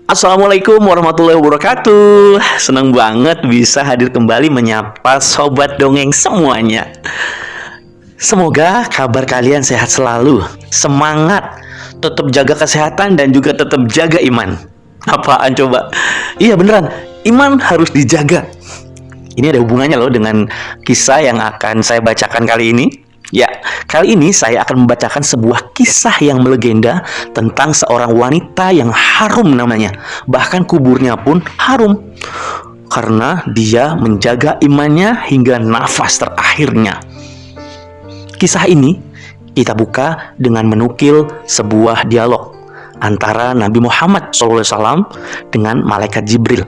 Assalamualaikum warahmatullahi wabarakatuh. Senang banget bisa hadir kembali menyapa sobat dongeng semuanya. Semoga kabar kalian sehat selalu, semangat, tetap jaga kesehatan dan juga tetap jaga iman. Apaan coba? Iya beneran, iman harus dijaga. Ini ada hubungannya loh dengan kisah yang akan saya bacakan kali ini. Ya, kali ini saya akan membacakan sebuah kisah yang melegenda tentang seorang wanita yang harum namanya. Bahkan kuburnya pun harum karena dia menjaga imannya hingga nafas terakhirnya. Kisah ini kita buka dengan menukil sebuah dialog antara Nabi Muhammad SAW dengan malaikat Jibril.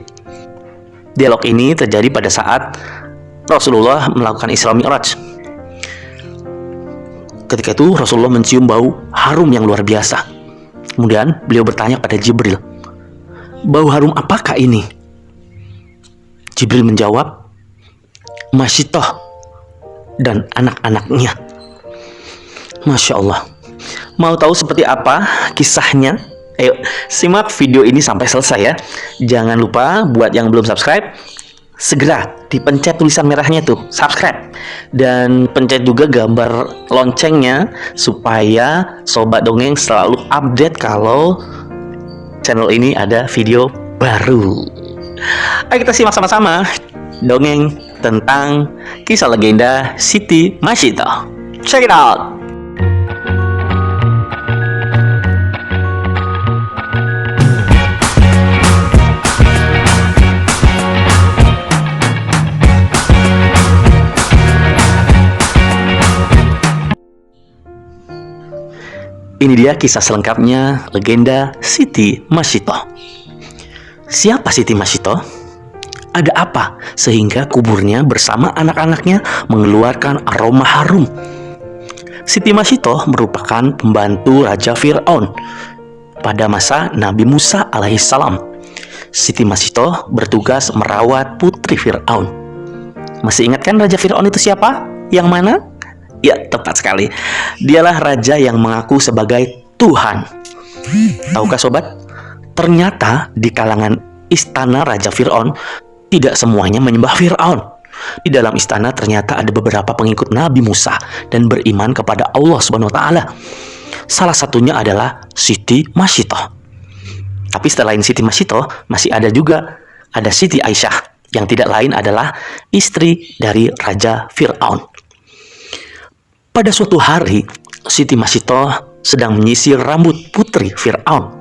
Dialog ini terjadi pada saat Rasulullah melakukan Isra Mi'raj. Ketika itu Rasulullah mencium bau harum yang luar biasa. Kemudian beliau bertanya pada Jibril, "Bau harum apakah ini?" Jibril menjawab, "Masyitoh dan anak-anaknya." Masya Allah. Mau tahu seperti apa kisahnya? Ayo simak video ini sampai selesai ya. Jangan lupa buat yang belum subscribe, segera dipencet tulisan merahnya tuh, subscribe. Dan pencet juga gambar loncengnya supaya sobat dongeng selalu update kalau channel ini ada video baru. Ayo kita simak sama-sama dongeng tentang kisah legenda Siti Masyitoh. Check it out. Ini dia kisah selengkapnya legenda Siti Masyitoh. Siapa Siti Masyitoh? Ada apa sehingga kuburnya bersama anak-anaknya mengeluarkan aroma harum? Siti Masyitoh merupakan pembantu Raja Fir'aun pada masa Nabi Musa alaihissalam. Siti Masyitoh bertugas merawat putri Fir'aun. Masih ingat kan Raja Fir'aun itu siapa? Yang mana? Ya, tepat sekali. Dialah raja yang mengaku sebagai Tuhan. Tahukah sobat? Ternyata di kalangan istana Raja Fir'aun tidak semuanya menyembah Fir'aun. Di dalam istana ternyata ada beberapa pengikut Nabi Musa dan beriman kepada Allah Subhanahu wa taala. Salah satunya adalah Siti Masyitoh. Tapi selain Siti Masyitoh masih ada juga Siti Aisyah yang tidak lain adalah istri dari Raja Fir'aun. Pada suatu hari, Siti Masyitoh sedang menyisir rambut putri Fir'aun.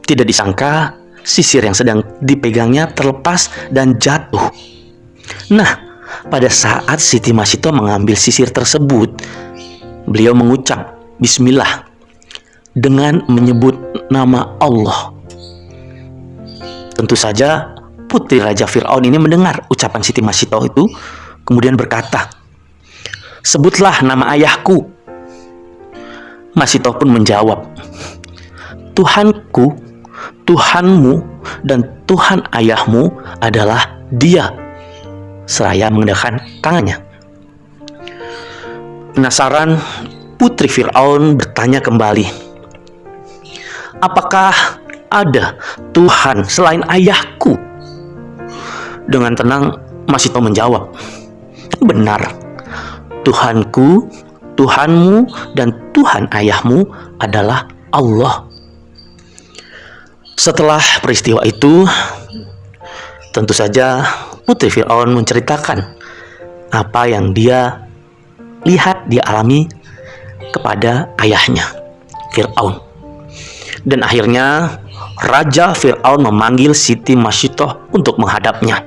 Tidak disangka, sisir yang sedang dipegangnya terlepas dan jatuh. Nah, pada saat Siti Masyitoh mengambil sisir tersebut, beliau mengucap Bismillah dengan menyebut nama Allah. Tentu saja, putri Raja Fir'aun ini mendengar ucapan Siti Masyitoh itu, kemudian berkata, "Sebutlah nama ayahku." Masyitoh pun menjawab, "Tuhanku, Tuhanmu, dan Tuhan ayahmu adalah Dia," seraya mengendahkan tangannya. Penasaran, putri Fir'aun bertanya kembali, "Apakah ada Tuhan selain ayahku?" Dengan tenang, Masyitoh menjawab, "Benar. Tuhanku, Tuhanmu, dan Tuhan ayahmu adalah Allah." Setelah peristiwa itu, tentu saja putri Fir'aun menceritakan apa yang dia lihat, dia alami kepada ayahnya, Fir'aun. Dan akhirnya Raja Fir'aun memanggil Siti Masyitoh untuk menghadapnya.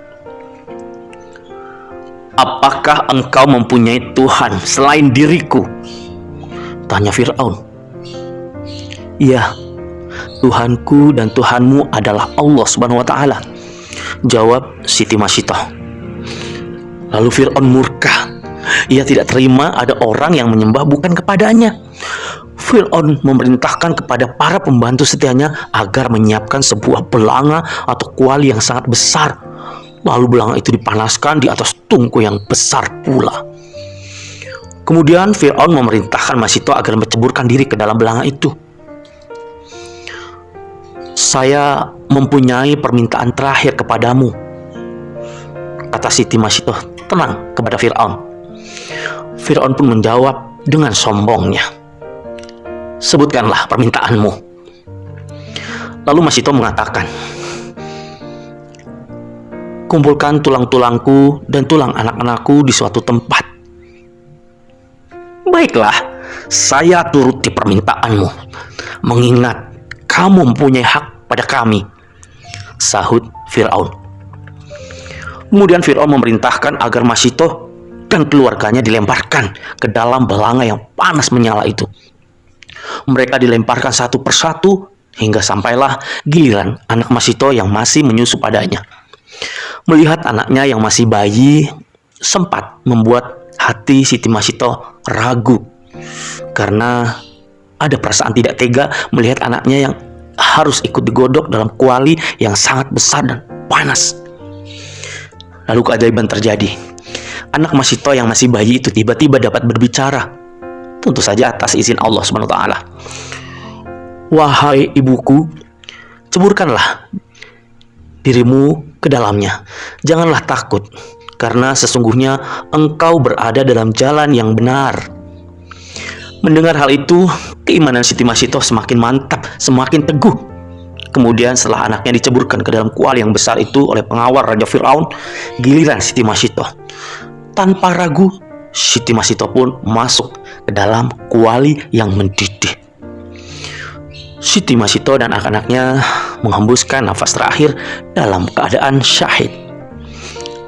"Apakah engkau mempunyai Tuhan selain diriku?" tanya Fir'aun. "Iya, Tuhanku dan Tuhanmu adalah Allah Subhanahu wa taala," jawab Siti Masyitoh. Lalu Fir'aun murka. Ia tidak terima ada orang yang menyembah bukan kepadanya. Fir'aun memerintahkan kepada para pembantu setianya agar menyiapkan sebuah belanga atau kuali yang sangat besar. Lalu belanga itu dipanaskan di atas tungku yang besar pula. Kemudian Fir'aun memerintahkan Masyitoh agar menceburkan diri ke dalam belanga itu. "Saya mempunyai permintaan terakhir kepadamu," kata Siti Masitoh tenang kepada Fir'aun. Fir'aun pun menjawab dengan sombongnya, "Sebutkanlah permintaanmu." Lalu Masitoh mengatakan, "Kumpulkan tulang-tulangku dan tulang anak-anakku di suatu tempat." "Baiklah, saya turuti permintaanmu, mengingat kamu mempunyai hak pada kami," sahut Fir'aun. Kemudian Fir'aun memerintahkan agar Masitoh dan keluarganya dilemparkan ke dalam belanga yang panas menyala itu. Mereka dilemparkan satu persatu hingga sampailah giliran anak Masitoh yang masih menyusu padanya. Melihat anaknya yang masih bayi sempat membuat hati Siti Masitoh ragu, karena ada perasaan tidak tega melihat anaknya yang harus ikut digodok dalam kuali yang sangat besar dan panas. Lalu keajaiban terjadi. Anak Masitoh yang masih bayi itu tiba-tiba dapat berbicara, tentu saja atas izin Allah SWT. "Wahai ibuku, ceburkanlah dirimu ke dalamnya. Janganlah takut, karena sesungguhnya engkau berada dalam jalan yang benar." Mendengar hal itu, keimanan Siti Masitoh semakin mantap, semakin teguh. Kemudian setelah anaknya diceburkan ke dalam kuali yang besar itu oleh pengawal Raja Fir'aun, giliran Siti Masitoh. Tanpa ragu, Siti Masitoh pun masuk ke dalam kuali yang mendidih. Siti Masitoh dan anak-anaknya menghembuskan nafas terakhir dalam keadaan syahid.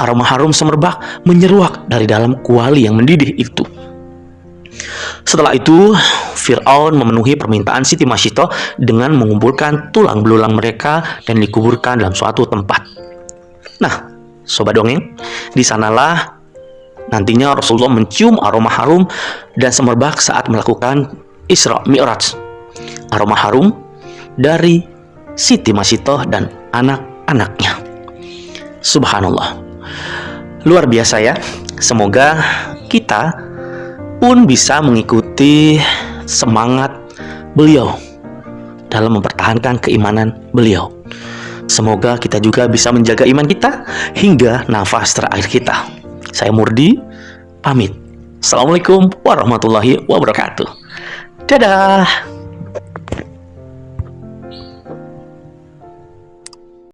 Aroma harum semerbak menyeruak dari dalam kuali yang mendidih itu. Setelah itu, Fir'aun memenuhi permintaan Siti Masitoh dengan mengumpulkan tulang belulang mereka dan dikuburkan dalam suatu tempat. Nah, sobat dongeng, di sanalah nantinya Rasulullah mencium aroma harum dan semerbak saat melakukan Isra Mi'raj. Aroma harum dari Siti Masitoh dan anak-anaknya. Subhanallah. Luar biasa ya. Semoga kita pun bisa mengikuti semangat beliau dalam mempertahankan keimanan beliau. Semoga kita juga bisa menjaga iman kita hingga nafas terakhir kita. Saya Murdi, pamit. Assalamualaikum warahmatullahi wabarakatuh. Dadah.